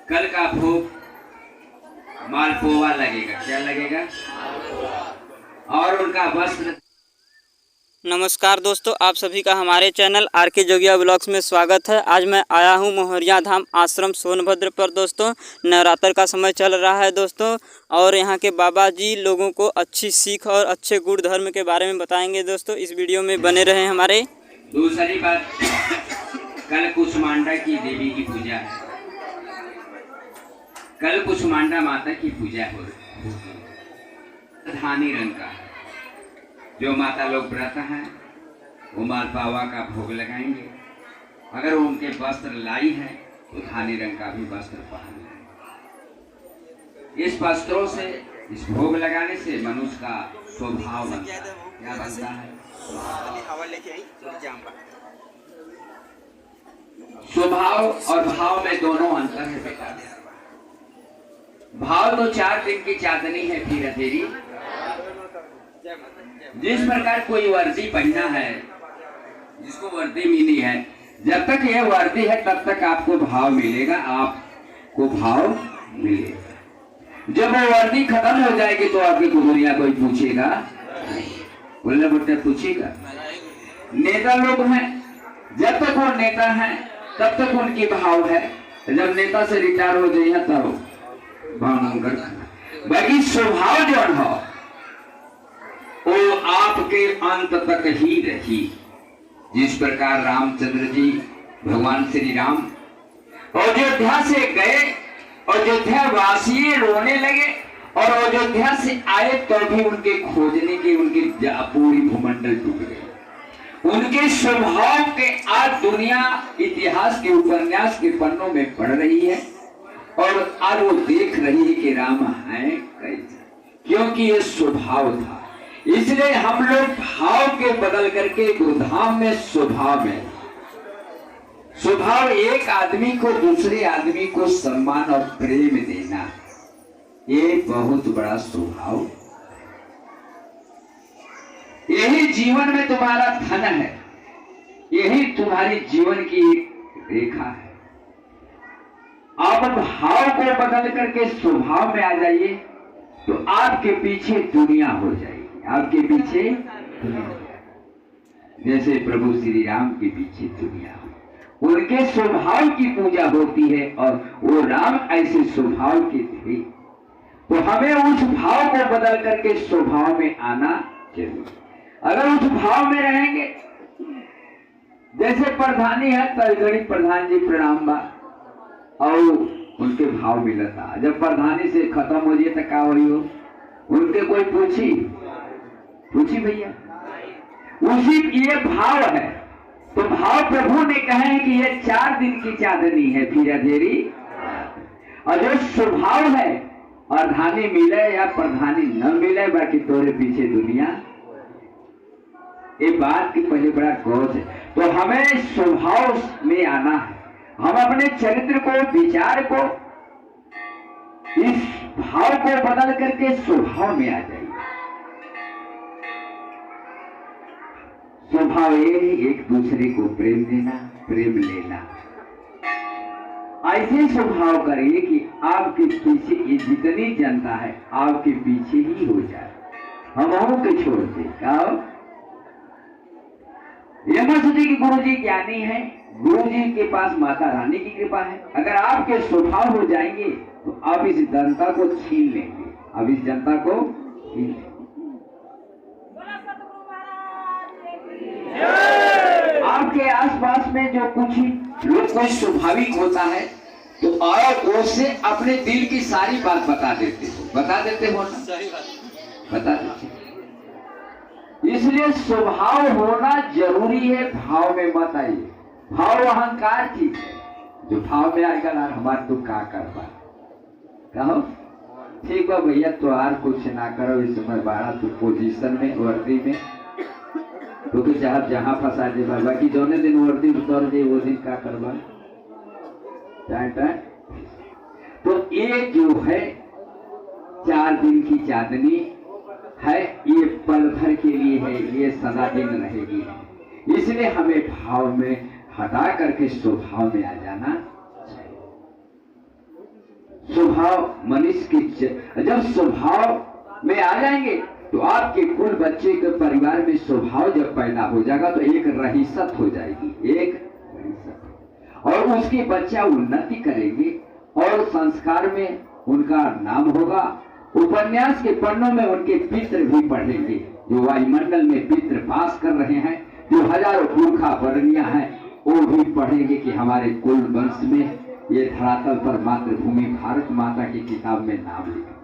कल का भोग मालपुआ लगेगा। क्या लगेगा? और उनका वस्त्र। नमस्कार दोस्तों, आप सभी का हमारे चैनल आर के जोगिया ब्लॉग्स में स्वागत है। आज मैं आया हूं मोहरिया धाम आश्रम सोनभद्र पर। दोस्तों, नवरात्र का समय चल रहा है दोस्तों, और यहां के बाबा जी लोगों को अच्छी सीख और अच्छे गुण धर्म के बारे में बताएंगे। दोस्तों, इस वीडियो में बने रहें हमारे। दूसरी बात, कल कुसमांडा की देवी की पूजा है। कल कुसमांडा माता की पूजा हो रही है। धानी रंग का जो माता लोग व्रत हैं वो मालपुआ का भोग लगाएंगे। अगर उनके वस्त्र लाई है तो धानी रंग का भी वस्त्र पहन लें। इस वस्त्रों से, इस भोग लगाने से मनुष्य का स्वभाव बनता है। क्या बनता है? स्वभाव और भाव में दोनों अंतर है बेटा। भाव तो 4 दिन की चांदनी है फिर अंधेरी। जिस प्रकार कोई वर्दी पहना है, जिसको वर्दी मिली है, जब तक यह वर्दी है तब तक आपको भाव मिलेगा, आपको भाव मिलेगा। जब वो वर्दी खत्म हो जाएगी तो आपकी कुबरिया कोई पूछेगा, बोलने बोलते पूछेगा। नेता लोग हैं, जब तक वो नेता हैं तब तक उनकी भाव है। जब नेता से रिटायर हो जाए तब बाकी स्वभाव जो हो वो आपके अंत तक ही रही। जिस प्रकार रामचंद्र जी, भगवान श्री राम अयोध्या से गए, अयोध्या वासी रोने लगे, और अयोध्या से आए तो भी उनके खोजने के उनकी पूरी भूमंडल टूट गई। उनके स्वभाव के आज दुनिया इतिहास के उपन्यास के पन्नों में पढ़ रही है, और आज वो देख रही है कि राम है कैसे, क्योंकि ये स्वभाव था। इसलिए हम लोग भाव के बदल करके गोधाम में स्वभाव में, स्वभाव एक आदमी को दूसरे आदमी को सम्मान और प्रेम देना, ये बहुत बड़ा स्वभाव। यही जीवन में तुम्हारा धन है, यही तुम्हारी जीवन की रेखा है। आप भाव को बदल करके स्वभाव में आ जाइए तो आपके पीछे दुनिया हो जाएगी। आपके पीछे दुनिया, जैसे प्रभु श्री राम के पीछे दुनिया हो। उनके स्वभाव की पूजा होती है, और वो राम ऐसे स्वभाव के थे। तो हमें उस भाव को बदल करके स्वभाव में आना चाहिए। अगर उस भाव में रहेंगे, जैसे प्रधानी है तलगड़ी प्रधान जी प्रणाम बा, और उनके भाव मिलता। जब प्रधानी से खत्म हो जाए तो क्या हो, उनके कोई पूछी भैया, उसी ये भाव है। तो भाव प्रभु ने कहे हैं कि ये 4 दिन की चांदनी है फिर अंधेरी। और जो स्वभाव है, प्रधानी मिले या प्रधानी न मिले, बाकी तोरे पीछे दुनिया। ये बात की पहले बड़ा गौर है। तो हमें स्वभाव में आना है। हम अपने चरित्र को, विचार को, इस भाव को बदल करके स्वभाव में आ जाइए। स्वभाव एक दूसरे को प्रेम देना, प्रेम लेना। ऐसे स्वभाव करिए कि आपके पीछे ये जितनी जनता है आपके पीछे ही हो जाए। हम के छोड़ दे। यमसुदी की गुरु जी ज्ञानी है, गुरु जी के पास माता रानी की कृपा है। अगर आपके स्वभाव हो जाएंगे तो आप इस जनता को छीन लेंगे, अब इस जनता को छीन लेंगे। आपके आसपास में जो कुछ लोग कोई स्वाभाविक होता है तो आप उससे अपने दिल की सारी बात बता देते हो ना? सही बात बता देते। इसलिए स्वभाव होना जरूरी है, भाव में मत आइए। भाव अहंकार चीज है, जो भाव में आएगा ना हमारे तो का करवा कहो ठीक है भैया, तो यार कुछ ना करो इस समय, बारह तो पोजीशन में वर्दी में तो चाहे जहां फंसा दे, बाकी जोने दिन वर्दी उतर दे वो दिन का करवा। तो ये जो है 4 दिन की चांदनी है, ये पल भर के लिए है, ये सदा दिन रहेगी। इसलिए हमें भाव में हटा करके स्वभाव में आ जाना चाहिए। स्वभाव मनुष्य के जब स्वभाव में आ जाएंगे तो आपके कुल बच्चे के परिवार में स्वभाव जब पैदा हो जाएगा तो एक रहीसत हो जाएगी, एक रहीसत, और उसके बच्चा उन्नति करेंगे और संस्कार में उनका नाम होगा। उपन्यास के पन्नों में उनके पितृ भी पढ़ेंगे, जो वायुमंडल में पितृ वास कर रहे हैं, जो हजारों पुरखा वर्णिया हैं, वो भी पढ़ेंगे कि हमारे कुल वंश में ये धरातल पर मातृभूमि भारत माता की किताब में नाम लिखा है।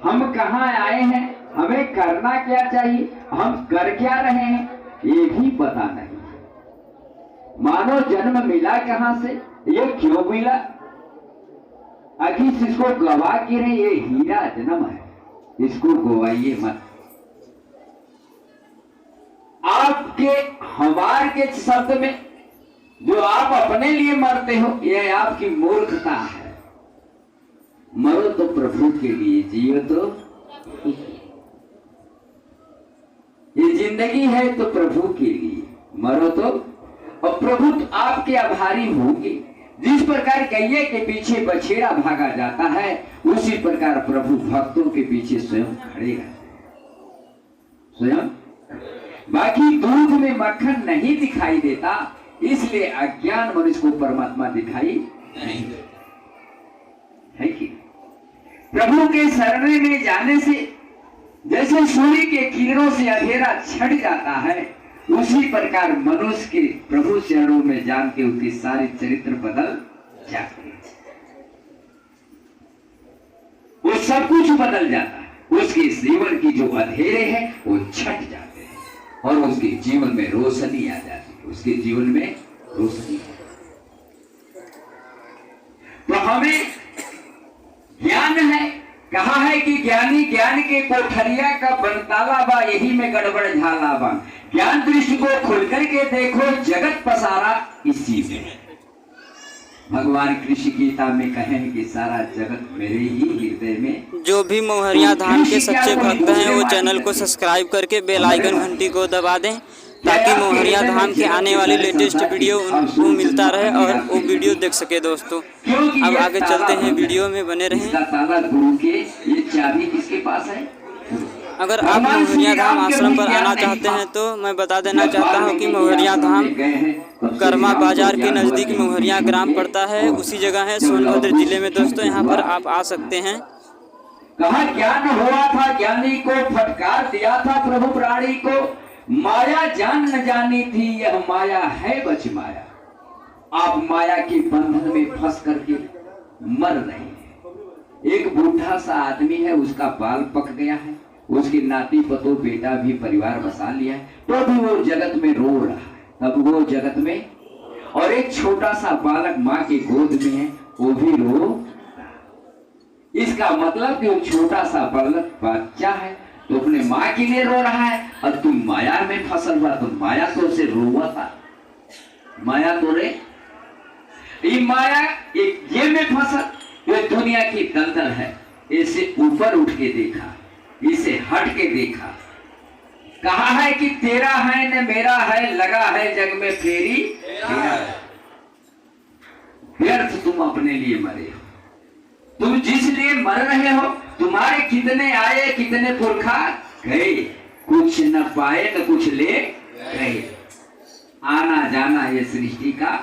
हम कहाँ आए हैं, हमें करना क्या चाहिए, हम कर क्या रहे हैं, ये भी पता नहीं। मानव जन्म मिला कहां से, ये क्यों मिला, आखिर इसको गवा के रहे, ये हीरा जन्म है, इसको गवाइए मत। आपके हमार के शब्द में जो आप अपने लिए मरते हो, यह आपकी मूर्खता है। मरो तो प्रभु के लिए, जियो तो ये जिंदगी है तो प्रभु के लिए, मरो तो, और प्रभु तो आपके आभारी होंगे। जिस प्रकार गैये के पीछे बछेड़ा भागा जाता है, उसी प्रकार प्रभु भक्तों के पीछे स्वयं खड़े रहते हैं, स्वयं। बाकी दूध में मक्खन नहीं दिखाई देता, इसलिए अज्ञान मनुष्य को परमात्मा दिखाई नहीं देता है कि प्रभु के शरण में जाने से जैसे सूर्य के किरणों से अंधेरा छट जाता है, उसी प्रकार मनुष्य के प्रभु चरणों में जान के उसके सारे चरित्र बदल जाते हैं, वो सब कुछ बदल जाता है। उसके जीवन की जो अंधेरे हैं वो छट जाते हैं और उसके जीवन में रोशनी आ जाती है, उसके जीवन में रोशनी। तो हमें ज्ञान है, कहा है कि ज्ञानी ज्ञान के कोठरिया का बनताला बा, यही में गड़बड़ झाला बा। ज्ञान दृष्टि को खोल करके देखो, जगत पसारा इसी में। भगवान कृष्ण गीता में कहें कि सारा जगत मेरे ही हृदय में। जो भी मोहरिया धाम के सच्चे भक्त हैं वो चैनल को सब्सक्राइब करके बेल आइकन घंटी को दबा दें, ताकि मोहरिया धाम के आने वाली लेटेस्ट वीडियो उनको मिलता रहे और वो वीडियो देख सके। दोस्तों अब आगे चलते हैं, वीडियो में बने रहें। ताला गुरु के, ये चाबी किसके पास है? अगर आप मोहरिया धाम आश्रम पर आना चाहते हैं तो मैं बता देना चाहता हूं कि मोहरिया धाम कर्मा बाजार के नज़दीक मोहरिया ग्राम पड़ता है, उसी जगह है सोनभद्र जिले में। दोस्तों यहाँ पर आप आ सकते हैं। कहा ज्ञान हुआ था, ज्ञानी को फटकार दिया था प्रभु प्राणी को, माया जान न जानी थी, यह माया है बच माया। आप माया के बंधन में फंस करके मर रहे हैं। एक बूढ़ा सा आदमी है, उसका बाल पक गया है, उसके नाती पतो बेटा भी परिवार बसा लिया है, तो भी वो जगत में रो रहा है। तब वो जगत में, और एक छोटा सा बालक माँ के गोद में है, वो भी रो। इसका मतलब कि वो छोटा सा बालक बच्चा है तो अपने माँ के लिए रो रहा है, और तुम माया में फसल हुआ, तो माया तो उसे रोवा था, माया तो रे, ये माया एक ये में फसल, ये दुनिया की दलदल है। इसे ऊपर उठ के देखा, इसे हट के देखा, कहा है कि तेरा है न मेरा है, लगा है जग में फेरी तेरा। व्यर्थ तुम अपने लिए मरे हो, तुम जिस लिए मर रहे हो, तुम्हारे कितने आए कितने पुरखा गए, कुछ न पाए न कुछ ले गए। आना जाना ये सृष्टि का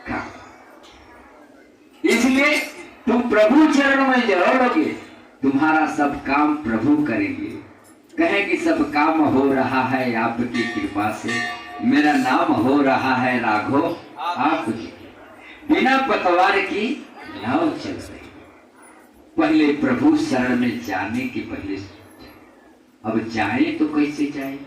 काम, इसलिए तुम प्रभु चरणों में जरोगे, तुम्हारा सब काम प्रभु करेंगे। कहें कि सब काम हो रहा है आपकी कृपा से, मेरा नाम हो रहा है राघव आपकी, बिना पतवार की नाव चल रही। पहले प्रभु शरण में जाने के पहले अब जाए तो कैसे जाए?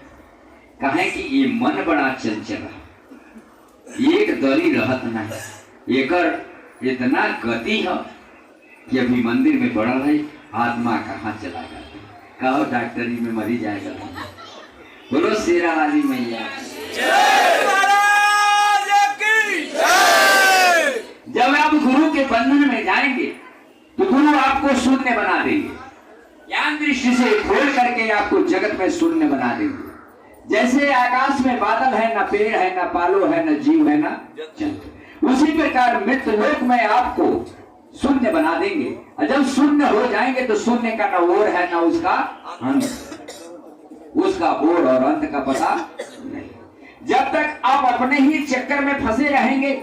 कहें कि ये मन बड़ा चंचल है, एक दरी रहत नहीं, एकर इतना गति है कि अभी मंदिर में बढ़ रही आत्मा कहाँ चला जाता है। कहो डॉक्टरी में मरी जाएगा। बोलो शेरा वाली मैया। जब आप गुरु के बंधन में जाएंगे तो गुरु आपको शून्य बना देंगे, ज्ञान दृष्टि से खोल करके आपको जगत में शून्य बना देंगे। जैसे आकाश में बादल है, ना पेड़ है, ना पालो है, ना जीव है, ना जंतु, उसी प्रकार मृत्यलोक में आपको शून्य बना देंगे, और जब शून्य हो जाएंगे तो शून्य का न ओर है न उसका अंत, उसका ओर और अंत का पता नहीं। जब तक आप अपने ही चक्कर में फंसे रहेंगे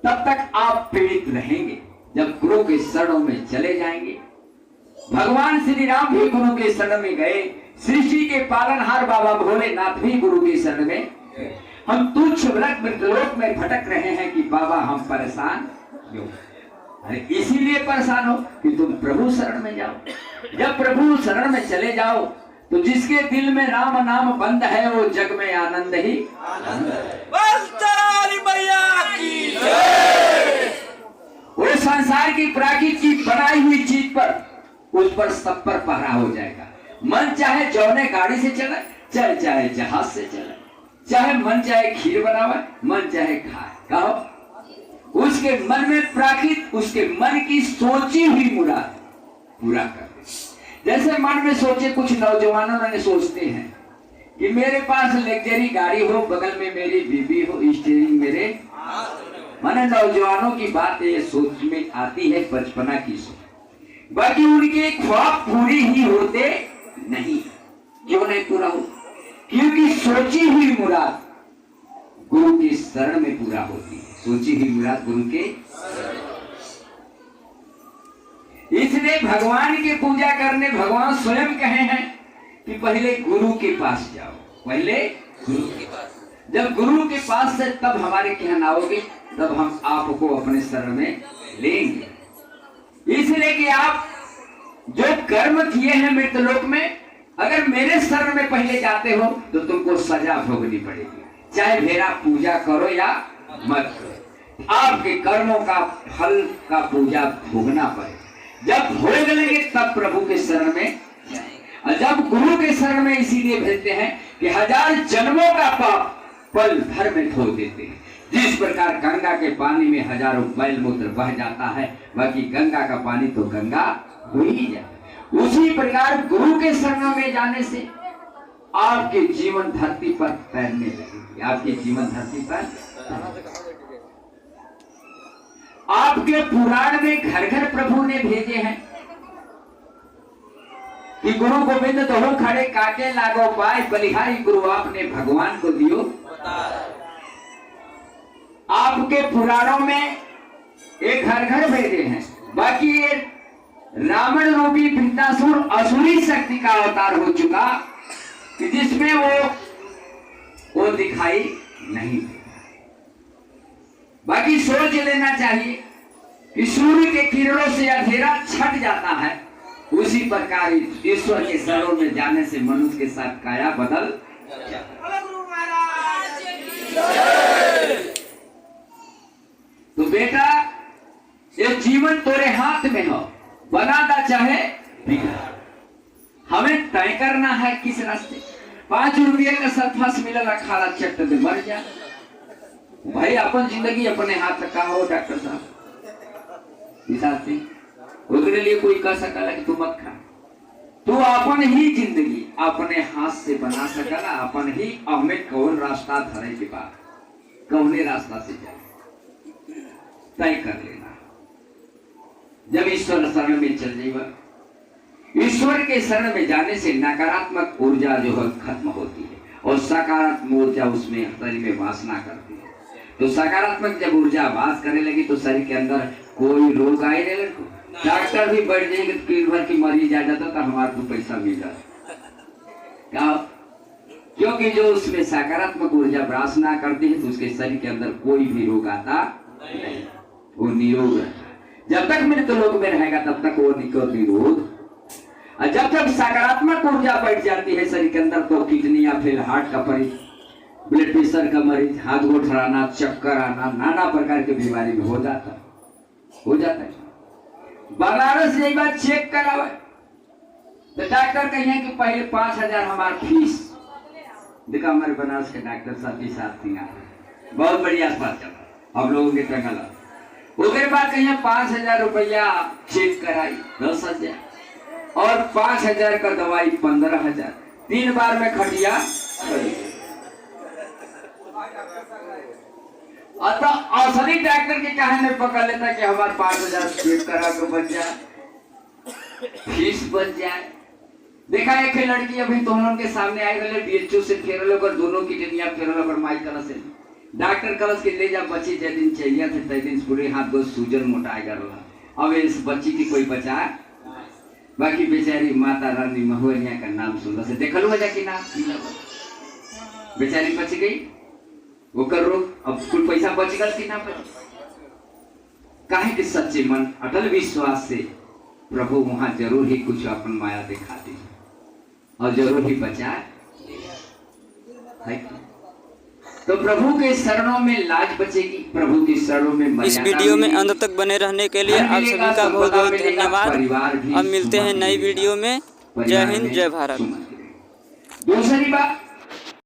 तब तक आप पीड़ित रहेंगे। जब गुरु के शरणों में चले जाएंगे, भगवान श्री राम भी गुरु के शरण में गए, सृष्टि के पालनहार बाबा भोलेनाथ भी गुरु के शरण में गए। हम तुच्छ व्रत मृतलोक में भटक रहे हैं कि बाबा हम परेशान क्यों? अरे इसीलिए परेशान हो कि तुम प्रभु शरण में जाओ। जब प्रभु शरण में चले जाओ तो जिसके दिल में राम नाम बंद है वो जग में आनंद ही आनंद है। वो संसार की प्राकृतिक की बनाई हुई चीज पर, उस पर सब पर पहरा हो जाएगा। मन चाहे जौने गाड़ी से चले, चाहे जहाज से चले, चाहे मन चाहे खीर बनावे, मन चाहे खाए, कहो उसके मन में प्राकृत उसके मन की सोची हुई मुराद पूरा कर। जैसे मन में सोचे, कुछ नौजवानों ने सोचते हैं कि मेरे पास लग्जरी गाड़ी हो, बगल में मेरी बीबी हो, स्टीयरिंग मेरे, माने नौजवानों की बात ये सोच में आती है, बचपना की सोच। बाकी उनके ख्वाब पूरी ही होते नहीं। क्यों नहीं पूरा हो? क्योंकि सोची हुई मुराद गुरु की शरण में पूरा होती है। सोची हुई मुराद गुरु के, इसलिए भगवान की पूजा करने भगवान स्वयं कहे हैं कि पहले गुरु के पास जाओ, पहले गुरु के पास। जब गुरु के पास से तब हमारे कहन आओगे, तब हम आपको अपने शरण में लेंगे। इसलिए कि आप जो कर्म किए हैं मृतलोक में, अगर मेरे शरण में पहले जाते हो तो तुमको सजा भोगनी पड़ेगी, चाहे मेरा पूजा करो या मत करो। आपके कर्मों का फल का पूजा भोगना पड़ेगा। जब भोग लेंगे तब प्रभु के शरण में जाएंगे। और जब गुरु के शरण में इसीलिए भेजते हैं कि 1000 जन्मों का पाप पल भर में धो देते हैं। जिस प्रकार गंगा के पानी में हजारों बैल मूत्र बह जाता है, बाकी गंगा का पानी तो गंगा हो ही जाता है, उसी प्रकार गुरु के शरण में जाने से आपके जीवन धरती पर तैरने लगेगी। आपके जीवन धरती पर, आपके पुराण में घर घर प्रभु ने भेजे हैं कि गुरु गोविंद दोहो खड़े काटे लागो पाए, बलिहारी गुरु आपने भगवान को दियो। आपके पुराणों में एक घर घर भेजे हैं। बाकी ये रावण रूपी वृत्तासुर असुरी शक्ति का अवतार हो चुका कि जिसमें वो दिखाई नहीं देता। बाकी सोच लेना चाहिए कि सूर्य के किरणों से अंधेरा छट जाता है, उसी प्रकार ईश्वर के शरण में जाने से मनुष्य के साथ काया बदल जाता है। तो बेटा ये जीवन तोरे हाथ में हो, बनाना चाहे बिगड़ा। हमें तय करना है किस रास्ते। 5 रुपये का सरफास मिला, खाला चट्ट में मर जा। भाई अपन जिंदगी अपने हाथ का हो डॉक्टर साहब, हिसाब से उसके लिए कोई कह सकला कि तू मत खा। तू अपन ही जिंदगी अपने हाथ से बना सकला, अपन ही हमें कौन रास्ता धरे के बाद कौने रास्ता से जाए तय कर लेना। जब ईश्वर शरण में चल जाएगा, ईश्वर के शरण में जाने से नकारात्मक ऊर्जा जो है खत्म होती है और सकारात्मक ऊर्जा उसमें शरीर में वासना करती है। तो सकारात्मक जब ऊर्जा वास करने लगी तो शरीर के अंदर कोई रोग आए नहीं लगे। डॉक्टर भी बैठ जाएंगे तो पीर भर की मरीज आ जाता तो हमारे को पैसा मिल जाता, क्योंकि जो उसमें सकारात्मक ऊर्जा वासना करती है तो उसके शरीर के अंदर कोई भी रोग आता नहीं, वो निरोग रहता है। जब तक मृतलोक में रहेगा तब तक वो निरोग। और जब तक सकारात्मक ऊर्जा बैठ जाती है शरीर के अंदर तो किडनी या फिर हार्ट का मरीज, ब्लड प्रेशर का मरीज, हाथ गोड़ ठहराना, चक्कर आना, नाना प्रकार की बीमारी में हो जाता है। बनारस एक बार चेक करावे तो डॉक्टर कहिए कि पहले 5000 हमारा फीस। देखा हमारे बनारस के डॉक्टर साथी बहुत बढ़िया अस्पताल चला हम लोगों के टंगला। उसके बाद कहिए 5000 रुपया चेक कराई 10,000 और 5000 का दवाई 15,000, 3 बार में खटिया। अतः असली डॉक्टर के कहे नहीं पकड़ लेता कि हमारे 5,000 चेक करा के बच जाए, फीस बच जाए। देखा एक लड़की अभी दोनों के सामने आई गए बीएचओ से फेरल ओकर दोनों किडनियां फेरल ओकर माई कलस से डॉक्टर कलस के ले जा बच्ची जे दिन चाहिए थे तै दिन पूरे हाथ गो सूजन मोटाई गरला। अब इस बच्ची की कोई बचा, बाकी बेचारी माता रानी महुरिया का नाम सुनल से देखल हो जा कि ना बेचारी बच गई ओकर रोग। अब कुल पैसा बच गल कि ना बच, काहे के सच्चे मन अटल विश्वास से प्रभु वहां जरूर ही कुछ अपन माया दिखाती है और जरूर ही बचा है। तो प्रभु के शरणों में लाज बचेगी, प्रभु के शरणों में मर्यादा। इस वीडियो में अंत तक बने रहने के लिए आप सभी का बहुत बहुत धन्यवाद। अब मिलते हैं नई वीडियो में। जय हिंद, जय भारत। दूसरी बात